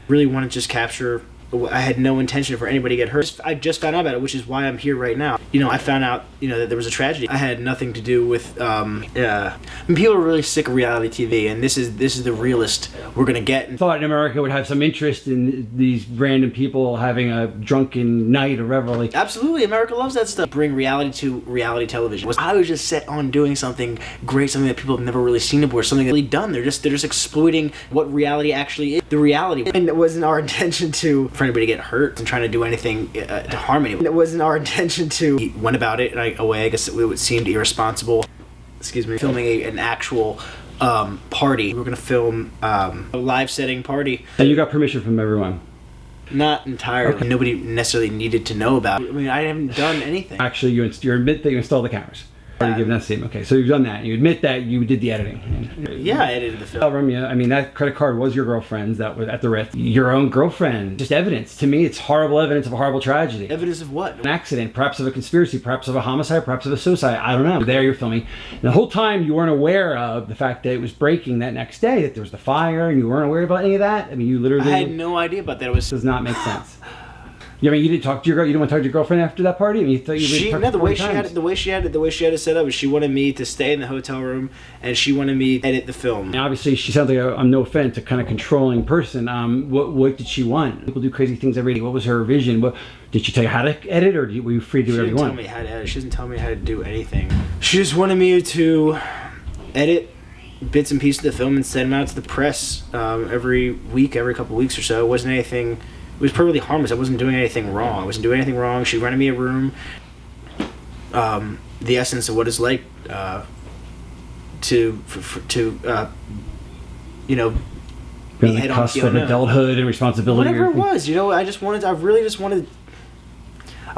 really want to just capture. I had no intention for anybody to get hurt. I just found out about it, which is why I'm here right now. I found out, that there was a tragedy. I had nothing to do with, people are really sick of reality TV, and this is the realest we're going to get. I thought America would have some interest in these random people having a drunken night or revelry. Absolutely, America loves that stuff. Bring reality to reality television. I was just set on doing something great, something that people have never really seen before, something really done. They're just exploiting what reality actually is, the reality. And it wasn't our intention for anybody to get hurt and trying to do anything to harm anyone. It wasn't our intention to. He went about it away. I guess it seemed irresponsible. Filming an actual party. We were going to film a live setting party. And you got permission from everyone? Not entirely. Okay. Nobody necessarily needed to know about it. I haven't done anything. Actually, you admit that you installed the cameras. Or you give that statement. Okay, so you've done that. You admit that you did the editing. Yeah, I edited the film. Yeah, that credit card was your girlfriend's. That was at the Ritz. Your own girlfriend. Just evidence. To me, it's horrible evidence of a horrible tragedy. Evidence of what? An accident, perhaps of a conspiracy, perhaps of a homicide, perhaps of a suicide. I don't know. There you're filming. And the whole time you weren't aware of the fact that it was breaking that next day, that there was the fire, and you weren't aware about any of that? You literally... I had no idea about that. It does not make sense. You didn't talk to your girl. You didn't want to talk to your girlfriend after that party. You thought you would. The way she had it set up was she wanted me to stay in the hotel room, and she wanted me to edit the film. And obviously, she sounds like I'm no offense, a kind of controlling person. What did she want? People do crazy things every day. What was her vision? What did she tell you how to edit, or were you free to do whatever you want? She didn't tell me how to edit. She doesn't tell me how to do anything. She just wanted me to edit bits and pieces of the film and send them out to the press every couple of weeks or so. It wasn't anything. It was perfectly harmless. I wasn't doing anything wrong. She rented me a room. The essence of what it's like to be on the cusp of adulthood and responsibility. Whatever it was, I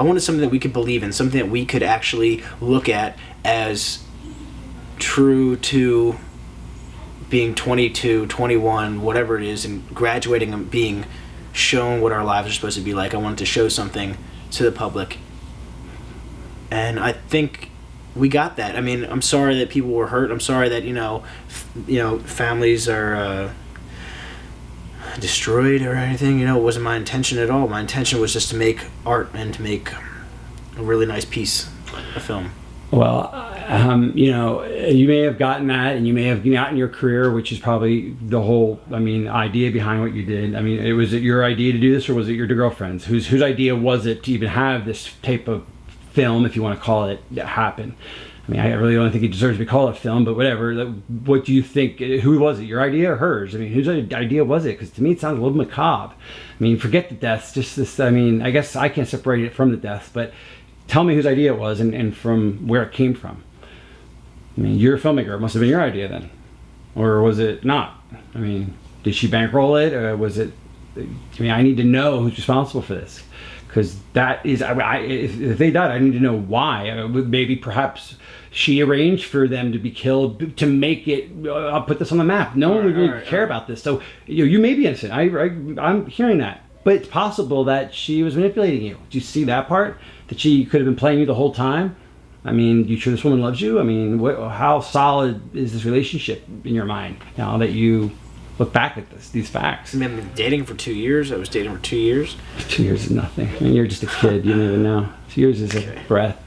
wanted something that we could believe in, something that we could actually look at as true to being 22, 21, whatever it is, and graduating and being shown what our lives are supposed to be like. I wanted to show something to the public, and I think we got that. I'm sorry that people were hurt. I'm sorry that families are destroyed or anything. It wasn't my intention at all. My intention was just to make art and to make a really nice piece of film. Well, you may have gotten that, and you may have gotten your career, which is probably the whole, idea behind what you did. Was it your idea to do this, or was it your girlfriend's? Whose idea was it to even have this type of film, if you want to call it, happen? I really don't think it deserves to be called a film, but whatever. What do you think? Who was it? Your idea or hers? Whose idea was it? Because to me, it sounds a little macabre. Forget the deaths. Just this. I guess I can't separate it from the deaths, but tell me whose idea it was and from where it came from. You're a filmmaker. It must have been your idea then. Or was it not? Did she bankroll it? Or was it... I need to know who's responsible for this. Because that is... if they died, I need to know why. Maybe perhaps she arranged for them to be killed to make it... I'll put this on the map. No one would really care about this. So you may be innocent. I'm hearing that. But it's possible that she was manipulating you. Do you see that part? That she could have been playing you the whole time? You sure this woman loves you? How solid is this relationship in your mind now that you look back at these facts? I've been dating for 2 years. I was dating for 2 years. 2 years is nothing. You're just a kid. You don't even know. 2 years is a breath.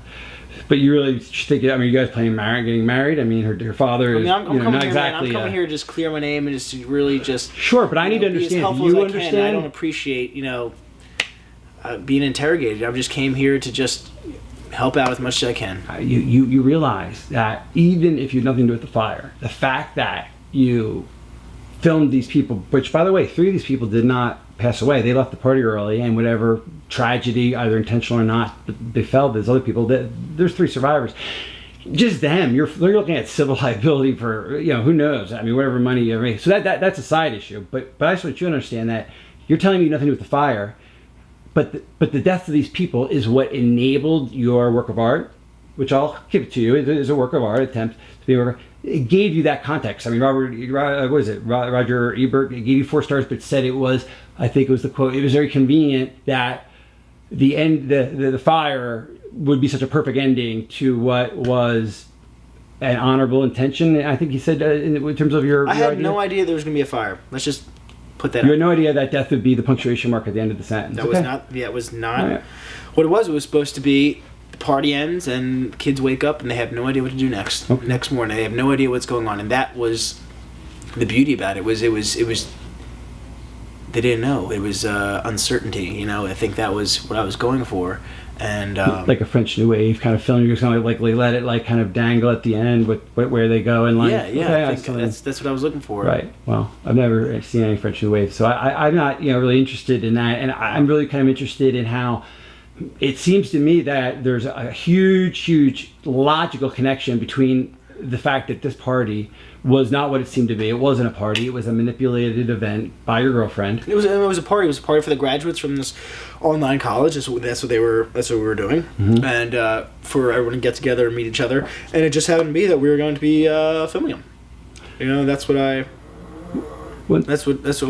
But you really think, you guys getting married? Her father is I'm coming not here, exactly... I'm coming here to just clear my name and just really just... Sure, but I need to understand. As helpful as I can. I don't appreciate, being interrogated. I just came here to just help out as much as I can. You realize that even if you had nothing to do with the fire, the fact that you filmed these people, which by the way, 3 of these people did not pass away. They left the party early, and whatever tragedy, either intentional or not, befell these other people. There's 3 survivors. Just them. You're looking at civil liability for who knows. Whatever money you make. So that's a side issue. But I just want you to understand that you're telling me nothing to do with the fire. But the death of these people is what enabled your work of art, which I'll give it to you. It is a work of art, attempt to be a work. It gave you that context. Roger Ebert, it gave you 4 stars, but said it was, I think it was the quote, it was very convenient that the fire would be such a perfect ending to what was an honorable intention. I think he said in terms of your I had idea. no idea there was going to be a fire. Let's just put that You out. had no idea that death would be the punctuation mark at the end of the sentence. That was not. Yeah, it was not. Oh, yeah. What it was supposed to be. The party ends and kids wake up and they have no idea what to do next. Okay. Next morning, they have no idea what's going on, and that was the beauty about it. It was. They didn't know. It was uncertainty. You know, I think that was what I was going for, and like a French New Wave kind of film. You're just gonna like let it like kind of dangle at the end with where they go and like. yeah. Okay, I think that's what I was looking for. Right. Well, I've never seen any French New Wave, so I'm not really interested in that, and I'm really kind of interested in how. It seems to me that there's a huge logical connection between the fact that this party was not what it seemed to be. It wasn't a party. It was a manipulated event by your girlfriend. It was a party. It was a party for the graduates from this online college. That's what we were doing, and for everyone to get together and meet each other. And it just happened to be that we were going to be filming them. You know, that's what we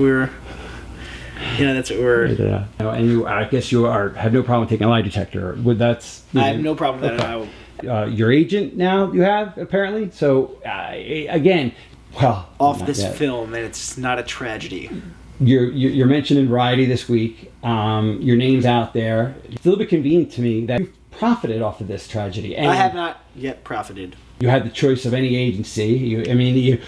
were. You know, that's what we're. Yeah. And I guess you have no problem taking a lie detector. I have no problem with that. Okay. Your agent now you have apparently. So again, well, Off this film, and it's not a tragedy. You're mentioned in Variety this week. Your name's out there. It's a little bit convenient to me that you've profited off of this tragedy. And I have not yet profited. You had the choice of any agency.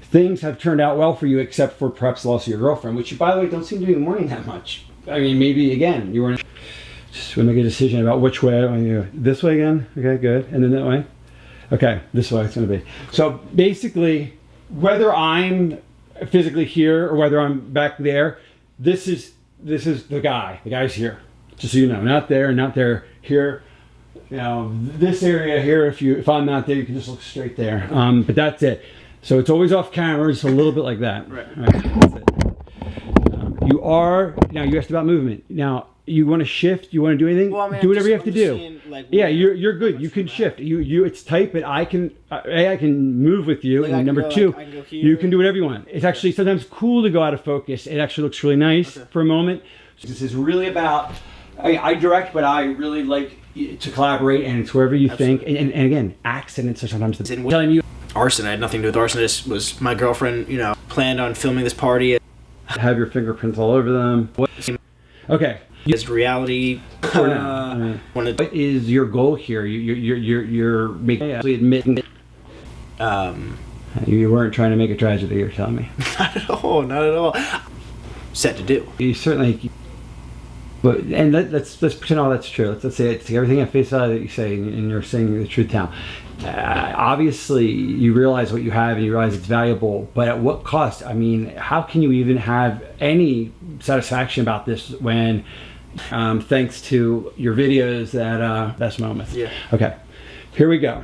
Things have turned out well for you, except for perhaps the loss of your girlfriend, which you, by the way, don't seem to be mourning that much. I mean, maybe again you weren't. Just want to make a decision about which way. This way again. Okay, good. And then that way. Okay, this way it's going to be. So basically, whether I'm physically here or whether I'm back there, this is the guy. The guy's here. Just so you know, not there, not there. Here. This area here. If I'm not there, you can just look straight there. But that's it. So it's always off camera, just a little bit like that. Right. That's it. You asked about movement. Now, you want to shift? You want to do anything? Well, I mean, do whatever you have I'm to do. seeing, like, You're good. You can shift. It's tight, but I can move with you. Like, and I can number go, two, like, I can go here. you can do whatever you want. It's actually sometimes cool to go out of focus. It actually looks really nice for a moment. So this is really about. I direct, but I really like to collaborate, and it's wherever you think. And again, accidents are sometimes telling you. Arson. I had nothing to do with arson. This was my girlfriend, planned on filming this party. Have your fingerprints all over them. Okay. As reality. What is your goal here? You're admitting you weren't trying to make a tragedy. You're telling me. Not at all. Set to do. You certainly. But let's pretend all that's true. Let's say it's everything at face value that you say, and you're saying the truth now. Obviously, you realize what you have and you realize it's valuable, but at what cost? I mean, how can you even have any satisfaction about this when, thanks to your videos, that best moments? Yeah. Okay, here we go.